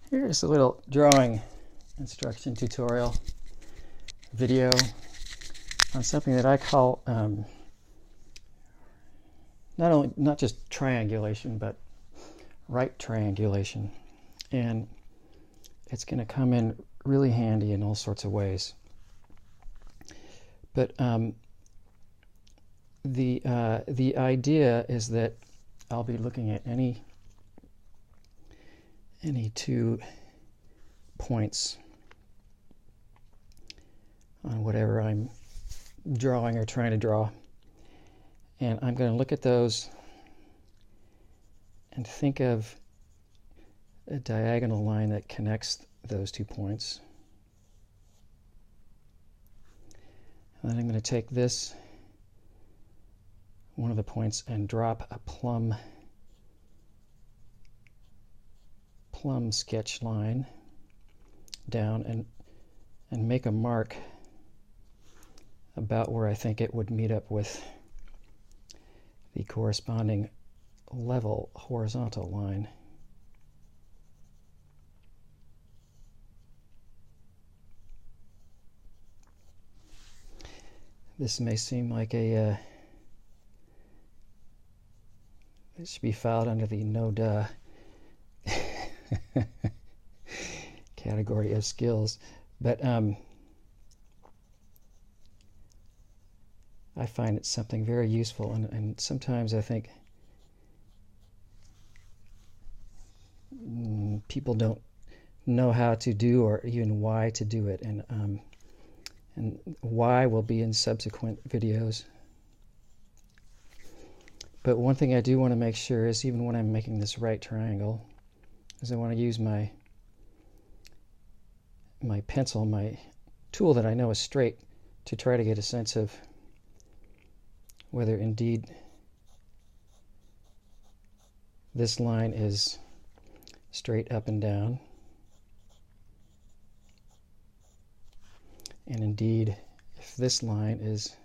Here's a little drawing instruction tutorial video on something that I call not just triangulation, but right triangulation. And it's going to come in really handy in all sorts of ways. But the idea is that I'll be looking at any two points on whatever I'm drawing or trying to draw, and I'm going to look at those and think of a diagonal line that connects those 2 points. And then I'm going to take this, one of the points, and drop a plumb sketch line down and make a mark about where I think it would meet up with the corresponding level horizontal line. This may seem like it should be filed under the no duh category of skills, but I find it something very useful, and sometimes I think people don't know how to do or even why to do it, and why will be in subsequent videos. But one thing I do want to make sure is, even when I'm making this right triangle, is I want to use my pencil, my tool that I know is straight, to try to get a sense of whether indeed this line is straight up and down, and indeed if this line is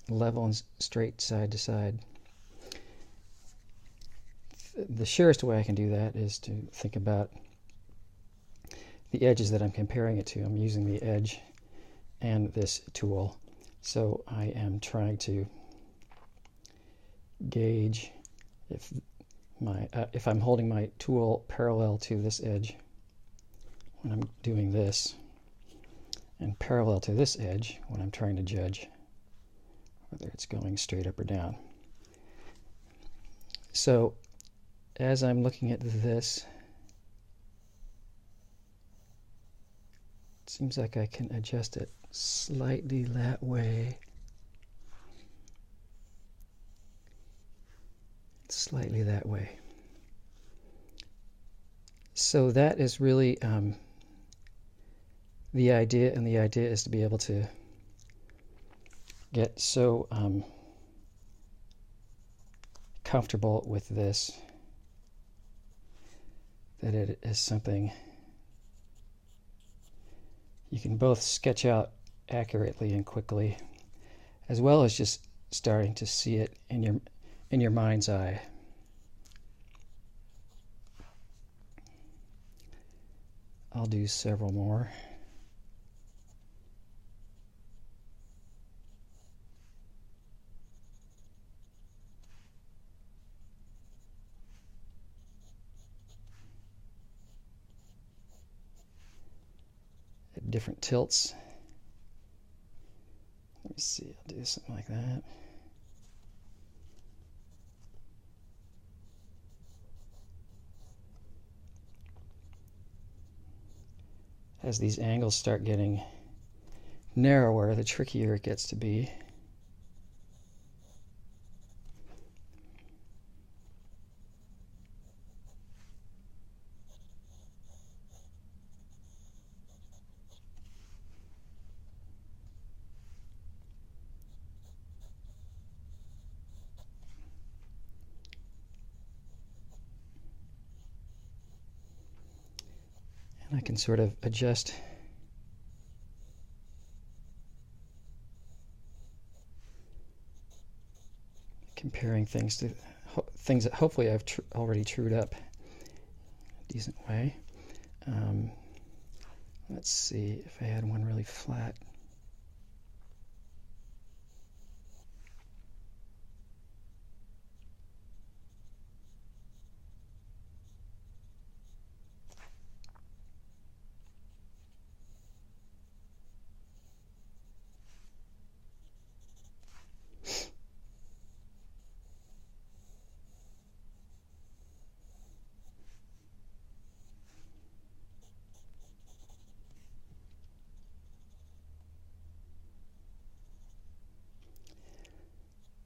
level and straight side to side. The surest way I can do that is to think about the edges that I'm comparing it to. I'm using the edge and this tool, so I am trying to gauge if I'm holding my tool parallel to this edge when I'm doing this, and parallel to this edge when I'm trying to judge whether it's going straight up or down. So as I'm looking at this, it seems like I can adjust it slightly that way, slightly that way. So that is really the idea, and the idea is to be able to get so comfortable with this that it is something you can both sketch out accurately and quickly, as well as just starting to see it in your mind's eye. I'll do several more. At different tilts. Let me see, I'll do something like that. As these angles start getting narrower, the trickier it gets to be. I can sort of adjust comparing things to things that hopefully I've already trued up a decent way. Let's see if I had one really flat.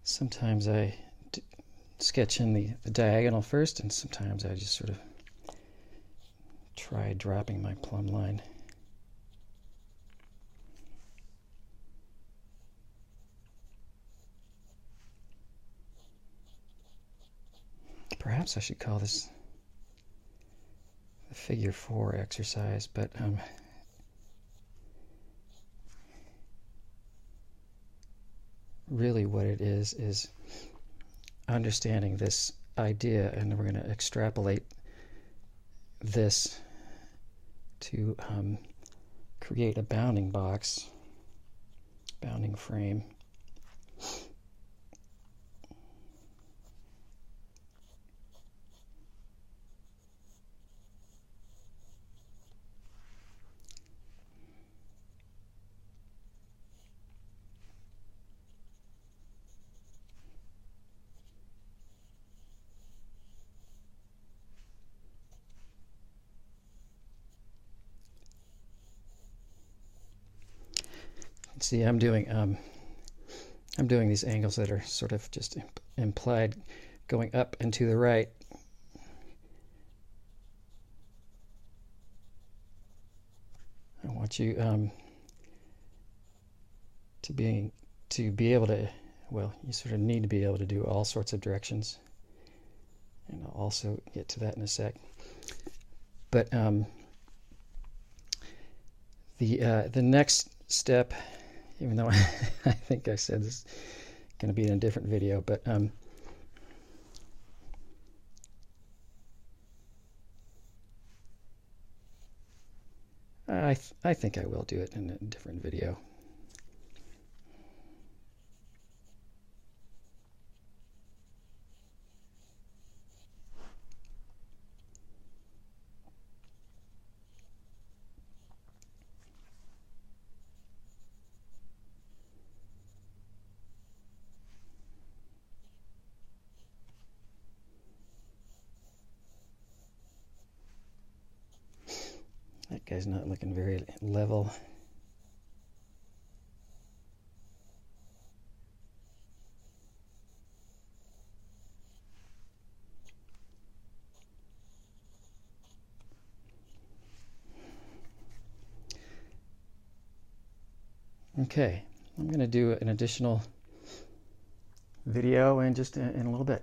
Sometimes I sketch in the diagonal first, and sometimes I just sort of try dropping my plumb line. Perhaps I should call this the figure 4 exercise, but really what it is understanding this idea, and we're going to extrapolate this to create a bounding box, bounding frame. See, I'm doing these angles that are sort of just implied going up and to the right. I want you to be able to, well, you sort of need to be able to do all sorts of directions, and I'll also get to that in a sec. But the next step, even though I think I said this is going to be in a different video, but I think I will do it in a different video. That guy's not looking very level. Okay, I'm going to do an additional video in just in a little bit.